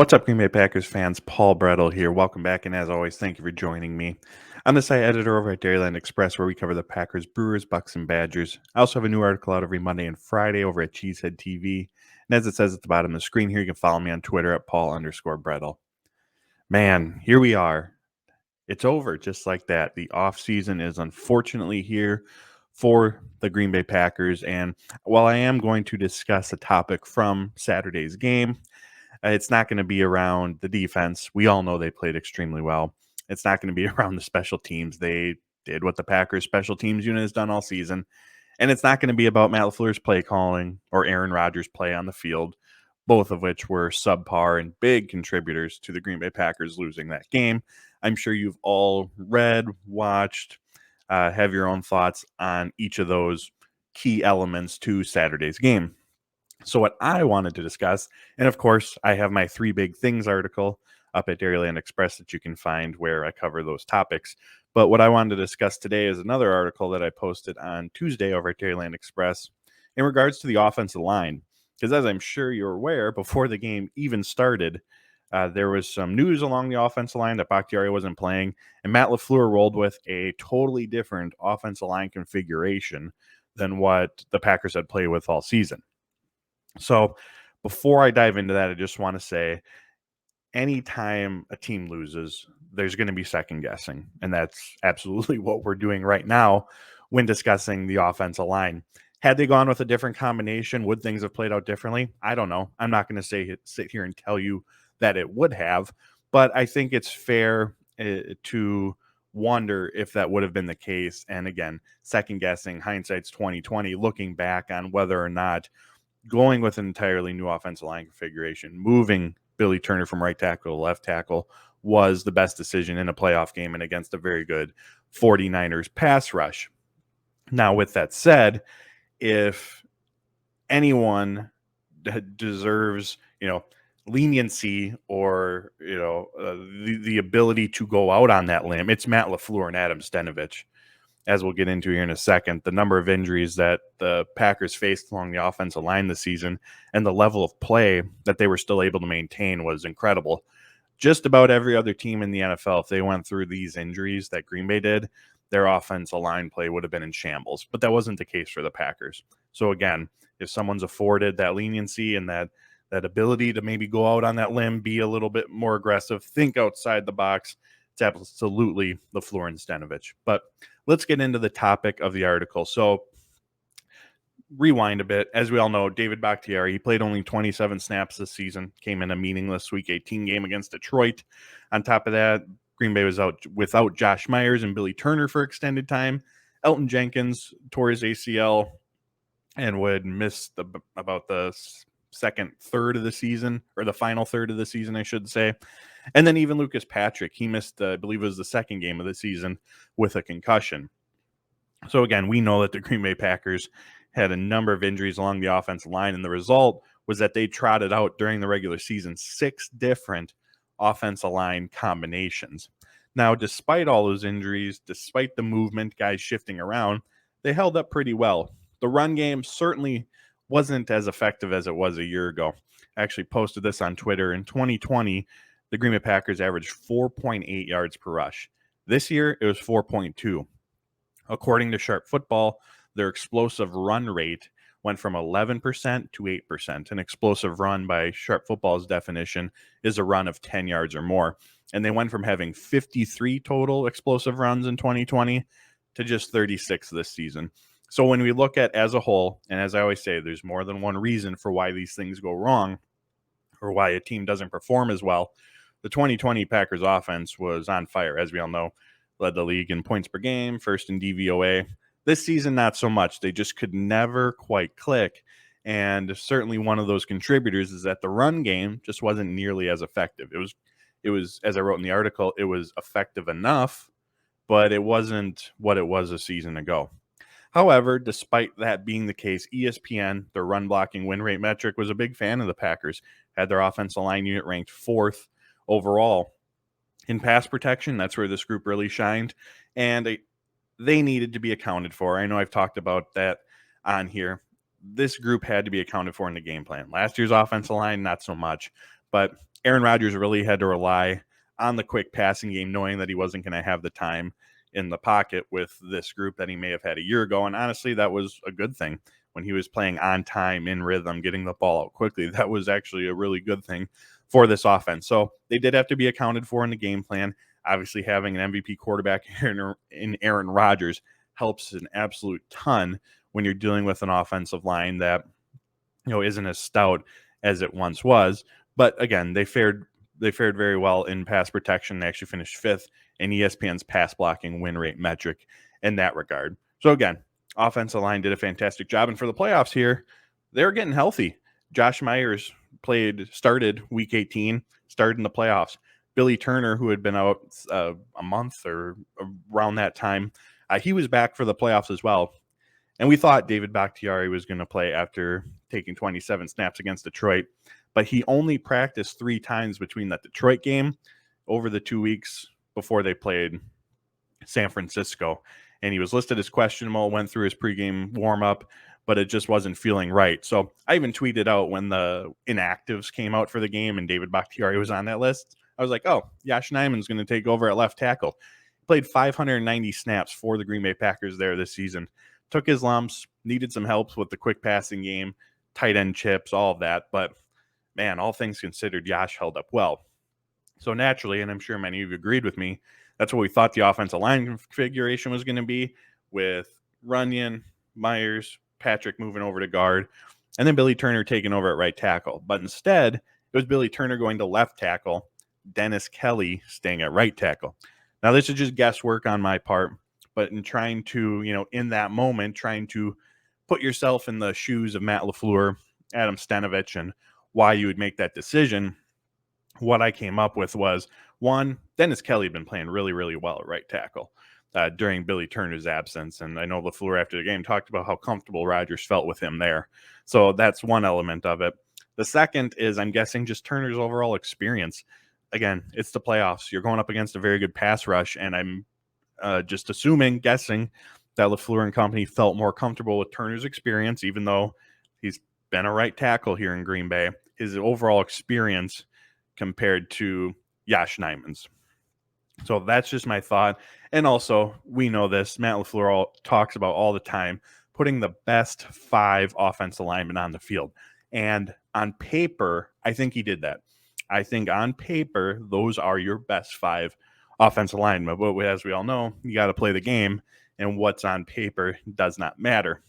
What's up, Green Bay Packers fans? Paul Brettel here. Welcome back, and as always, thank you for joining me. I'm the site editor over at Dairyland Express, where we cover the Packers, Brewers, Bucks, and Badgers. I also have a new article out every Monday and Friday over at Cheesehead TV. And as it says at the bottom of the screen here, you can follow me on Twitter at Paul_Brettel. Man, here we are. It's over just like that. The offseason is unfortunately here for the Green Bay Packers. And while I am going to discuss a topic from Saturday's game, it's not going to be around the defense. We all know they played extremely well. It's not going to be around the special teams. They did what the Packers special teams unit has done all season. And it's not going to be about Matt LaFleur's play calling or Aaron Rodgers' play on the field, both of which were subpar and big contributors to the Green Bay Packers losing that game. I'm sure you've all read, watched, have your own thoughts on each of those key elements to Saturday's game. So what I wanted to discuss, and of course, I have my 3 Big Things article up at Dairyland Express that you can find where I cover those topics. But what I wanted to discuss today is another article that I posted on Tuesday over at Dairyland Express in regards to the offensive line. Because as I'm sure you're aware, before the game even started, there was some news along the offensive line that Bakhtiari wasn't playing, and Matt LaFleur rolled with a totally different offensive line configuration than what the Packers had played with all season. So before I dive into that, I just want to say anytime a team loses, there's going to be second guessing. And that's absolutely what we're doing right now when discussing the offensive line. Had they gone with a different combination, would things have played out differently? I don't know. I'm not going to sit here and tell you that it would have, but I think it's fair to wonder if that would have been the case. And again, second guessing, hindsight's 2020, looking back on whether or not going with an entirely new offensive line configuration, moving Billy Turner from right tackle to left tackle was the best decision in a playoff game and against a very good 49ers pass rush. Now, with that said, if anyone deserves, leniency or, the ability to go out on that limb, it's Matt LaFleur and Adam Stenavich. As we'll get into here in a second, the number of injuries that the Packers faced along the offensive line this season and the level of play that they were still able to maintain was incredible. Just about every other team in the NFL, if they went through these injuries that Green Bay did, their offensive line play would have been in shambles. But that wasn't the case for the Packers. So again, if someone's afforded that leniency and that ability to maybe go out on that limb, be a little bit more aggressive, think outside the box, it's absolutely LaFleur and Stenavich. But let's get into the topic of the article. So rewind a bit. As we all know, David Bakhtiari, he played only 27 snaps this season, came in a meaningless Week 18 game against Detroit. On top of that, Green Bay was out without Josh Myers and Billy Turner for extended time. Elton Jenkins tore his ACL and would miss about the second third of the season, or the final third of the season, I should say. And then even Lucas Patrick, he missed, I believe it was the second game of the season with a concussion. So again, we know that the Green Bay Packers had a number of injuries along the offensive line, and the result was that they trotted out during the regular season 6 different offensive line combinations. Now, despite all those injuries, despite the movement, guys shifting around, they held up pretty well. The run game certainly wasn't as effective as it was a year ago. I actually posted this on Twitter. In 2020, the Green Bay Packers averaged 4.8 yards per rush. This year, it was 4.2. According to Sharp Football, their explosive run rate went from 11% to 8%. An explosive run, by Sharp Football's definition, is a run of 10 yards or more. And they went from having 53 total explosive runs in 2020 to just 36 this season. So when we look at as a whole, and as I always say, there's more than one reason for why these things go wrong or why a team doesn't perform as well. The 2020 Packers offense was on fire, as we all know, led the league in points per game, first in DVOA. This season, not so much. They just could never quite click. And certainly one of those contributors is that the run game just wasn't nearly as effective. It was, as I wrote in the article, it was effective enough, but it wasn't what it was a season ago. However, despite that being the case, ESPN, their run blocking win rate metric, was a big fan of the Packers, had their offensive line unit ranked 4th overall in pass protection. That's where this group really shined, and they needed to be accounted for. I know I've talked about that on here. This group had to be accounted for in the game plan. Last year's offensive line, not so much, but Aaron Rodgers really had to rely on the quick passing game, knowing that he wasn't going to have the time in the pocket with this group that he may have had a year ago. And honestly, that was a good thing when he was playing on time, in rhythm, getting the ball out quickly. That was actually a really good thing for this offense. So they did have to be accounted for in the game plan. Obviously, having an MVP quarterback in Aaron Rodgers helps an absolute ton when you're dealing with an offensive line that isn't as stout as it once was. But again, they fared very well in pass protection. They actually finished fifth in ESPN's pass blocking win rate metric in that regard. So again, offensive line did a fantastic job. And for the playoffs here, they're getting healthy. Josh Myers started week 18, started in the playoffs. Billy Turner, who had been out a month or around that time, he was back for the playoffs as well. And we thought David Bakhtiari was going to play after taking 27 snaps against Detroit, but he only practiced 3 times between that Detroit game over the 2 weeks before they played San Francisco. And he was listed as questionable, went through his pregame warm-up, but it just wasn't feeling right. So I even tweeted out when the inactives came out for the game and David Bakhtiari was on that list. I was like, oh, Yosh Nijman's going to take over at left tackle. He played 590 snaps for the Green Bay Packers there this season. Took his lumps, needed some help with the quick passing game, tight end chips, all of that. But, man, all things considered, Yosh held up well. So naturally, and I'm sure many of you agreed with me, that's what we thought the offensive line configuration was going to be, with Runyon, Myers, Patrick moving over to guard, and then Billy Turner taking over at right tackle. But instead, it was Billy Turner going to left tackle, Dennis Kelly staying at right tackle. Now, this is just guesswork on my part, but in trying to, in that moment, trying to put yourself in the shoes of Matt LaFleur, Adam Stenavich, and why you would make that decision, what I came up with was, one, Dennis Kelly had been playing really, really well at right tackle during Billy Turner's absence. And I know LaFleur after the game talked about how comfortable Rodgers felt with him there. So that's one element of it. The second is, I'm guessing, just Turner's overall experience. Again, it's the playoffs. You're going up against a very good pass rush, and I'm just guessing that LaFleur and company felt more comfortable with Turner's experience, even though he's been a right tackle here in Green Bay. His overall experience compared to Yosh Nijman's. So that's just my thought. And also, we know this, Matt LaFleur talks about all the time, putting the best 5 offensive linemen on the field. And on paper, I think he did that. I think on paper, those are your best 5 offensive linemen. But as we all know, you got to play the game, and what's on paper does not matter.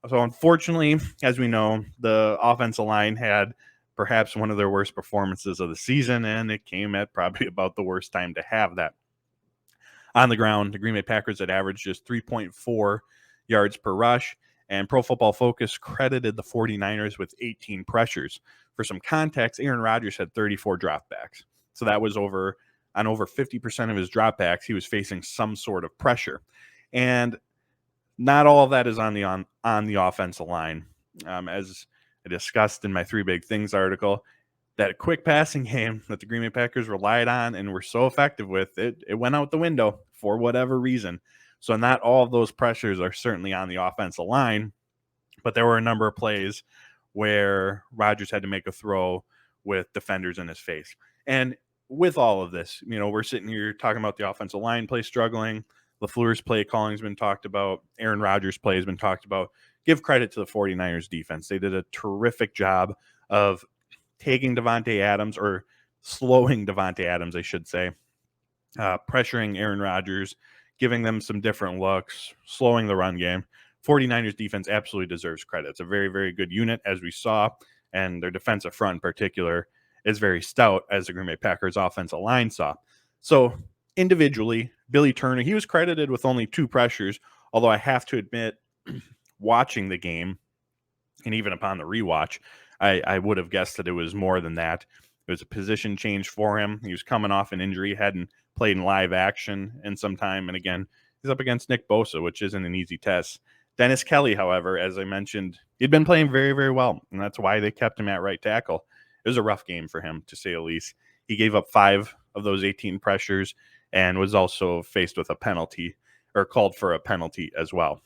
So unfortunately, as we know, the offensive line had perhaps one of their worst performances of the season, and it came at probably about the worst time to have that. On the ground, the Green Bay Packers had averaged just 3.4 yards per rush, and Pro Football Focus credited the 49ers with 18 pressures. For some context, Aaron Rodgers had 34 dropbacks. So that was over 50% of his dropbacks, he was facing some sort of pressure. And not all of that is on the offensive line. As I discussed in my 3 Big Things article, that quick passing game that the Green Bay Packers relied on and were so effective with, it went out the window for whatever reason. So not all of those pressures are certainly on the offensive line, but there were a number of plays where Rodgers had to make a throw with defenders in his face. And with all of this, we're sitting here talking about the offensive line play struggling. LaFleur's play calling has been talked about. Aaron Rodgers' play has been talked about. Give credit to the 49ers defense. They did a terrific job of taking Davante Adams, or slowing Davante Adams, I should say, pressuring Aaron Rodgers, giving them some different looks, slowing the run game. 49ers defense absolutely deserves credit. It's a very, very good unit, as we saw, and their defensive front in particular is very stout, as the Green Bay Packers offensive line saw. So individually, Billy Turner, he was credited with only 2 pressures, although I have to admit, watching the game, and even upon the rewatch, I would have guessed that it was more than that. It was a position change for him. He was coming off an injury, hadn't played in live action in some time. And again, he's up against Nick Bosa, which isn't an easy test. Dennis Kelly, however, as I mentioned, he'd been playing very, very well. And that's why they kept him at right tackle. It was a rough game for him, to say the least. He gave up 5 of those 18 pressures and was also faced with a penalty, or called for a penalty as well.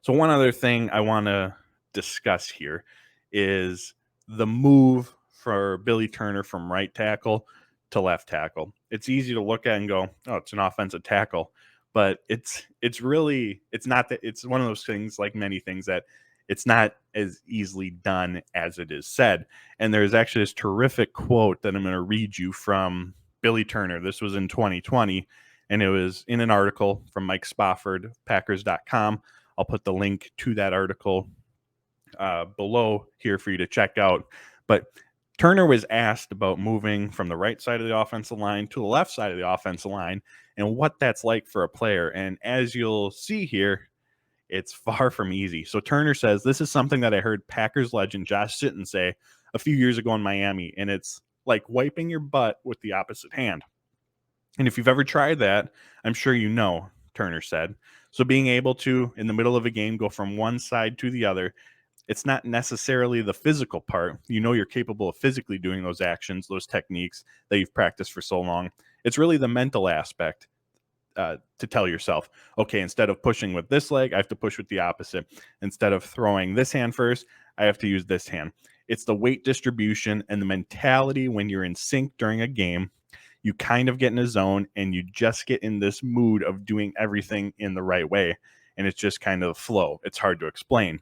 So one other thing I want to discuss here is the move for Billy Turner from right tackle to left tackle. It's easy to look at and go, oh, it's an offensive tackle. But it's not that. It's one of those things, like many things, that it's not as easily done as it is said. And there's actually this terrific quote that I'm going to read you from Billy Turner. This was in 2020, and it was in an article from Mike Spofford, Packers.com. I'll put the link to that article below here for you to check out. But Turner was asked about moving from the right side of the offensive line to the left side of the offensive line and what that's like for a player. And as you'll see here, it's far from easy. So Turner says, this is something that I heard Packers legend Josh Sitton say a few years ago in Miami, and it's like wiping your butt with the opposite hand. And if you've ever tried that, I'm sure you know, Turner said. So being able to, in the middle of a game, go from one side to the other, it's not necessarily the physical part. You know you're capable of physically doing those actions, those techniques that you've practiced for so long. It's really the mental aspect to tell yourself, okay, instead of pushing with this leg, I have to push with the opposite. Instead of throwing this hand first, I have to use this hand. It's the weight distribution and the mentality when you're in sync during a game. You kind of get in a zone and you just get in this mood of doing everything in the right way. And it's just kind of flow. It's hard to explain.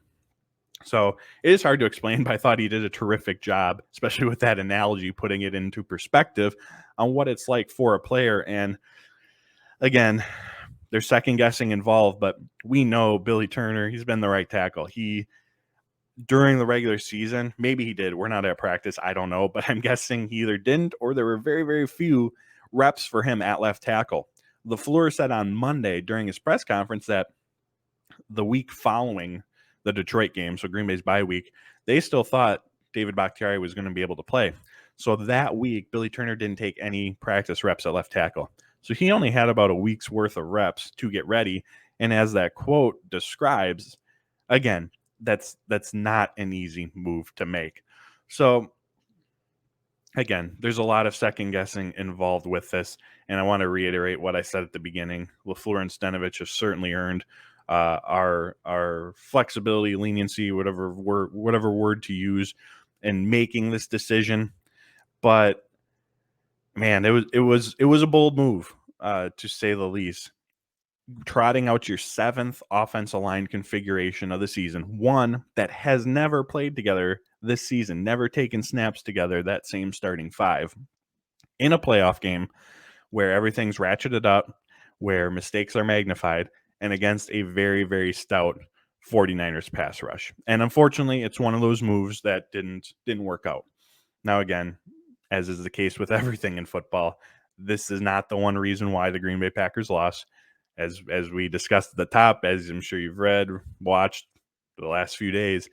So it is hard to explain, but I thought he did a terrific job, especially with that analogy, putting it into perspective on what it's like for a player. And again, there's second guessing involved, but we know Billy Turner, he's been the right tackle. He, during the regular season, maybe he did. We're not at practice. I don't know, but I'm guessing he either didn't or there were very, very few reps for him at left tackle. LaFleur said on Monday during his press conference that the week following the Detroit game, so Green Bay's bye week, they still thought David Bakhtiari was going to be able to play. So that week, Billy Turner didn't take any practice reps at left tackle. So he only had about a week's worth of reps to get ready. And as that quote describes, again, that's not an easy move to make. So again, there's a lot of second guessing involved with this. And I want to reiterate what I said at the beginning. LaFleur and Stenavich have certainly earned our flexibility, leniency, whatever word to use in making this decision. But man, it was a bold move, to say the least. Trotting out your seventh offensive line configuration of the season, one that has never played together this season, never taken snaps together, that same starting five, in a playoff game where everything's ratcheted up, where mistakes are magnified, and against a very, very stout 49ers pass rush. And unfortunately, it's one of those moves that didn't work out. Now, again, as is the case with everything in football, this is not the one reason why the Green Bay Packers lost. As we discussed at the top, as I'm sure you've read, watched the last few days,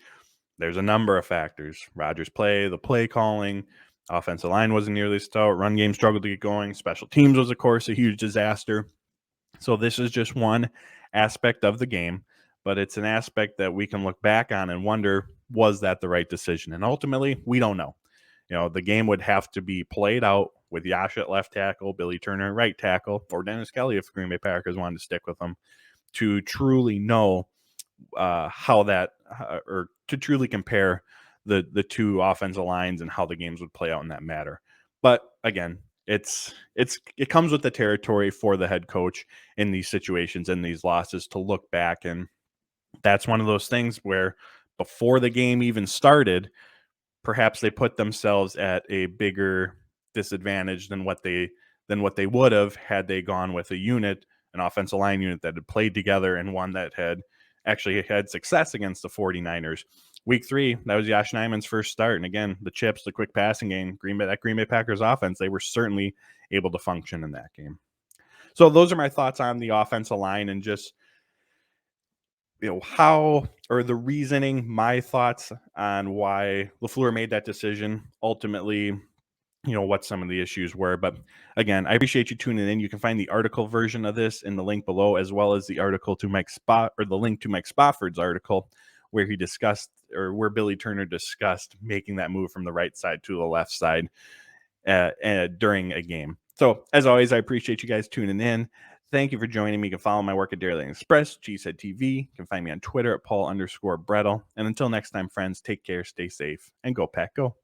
there's a number of factors. Rodgers' play, the play calling, offensive line wasn't nearly stout, run game struggled to get going, special teams was, of course, a huge disaster. So this is just one aspect of the game, but it's an aspect that we can look back on and wonder, was that the right decision? And ultimately, we don't know. You know, the game would have to be played out with Yash at left tackle, Billy Turner at right tackle, or Dennis Kelly if the Green Bay Packers wanted to stick with them, to truly know how that, or to truly compare the two offensive lines and how the games would play out in that matter. But again, it comes with the territory for the head coach in these situations and these losses to look back, and that's one of those things where before the game even started, perhaps they put themselves at a bigger disadvantage than what they would have had they gone with a unit, an offensive line unit that had played together, and one that had actually had success against the 49ers. Week 3, that was Josh Nijman's first start. And again, the chips, the quick passing game, Green Bay Packers offense, they were certainly able to function in that game. So those are my thoughts on the offensive line and just, you know, how, or the reasoning, my thoughts on why LaFleur made that decision. Ultimately, you know, what some of the issues were. But again, I appreciate you tuning in. You can find the article version of this in the link below, as well as the article to the link to Mike Spofford's article, where he discussed, or where Billy Turner discussed making that move from the right side to the left side during a game. So as always, I appreciate you guys tuning in. Thank you for joining me. You can follow my work at Dairyland Express, Cheesehead TV. You can find me on Twitter at Paul_Brettel. And until next time, friends, take care, stay safe, and go Pack Go.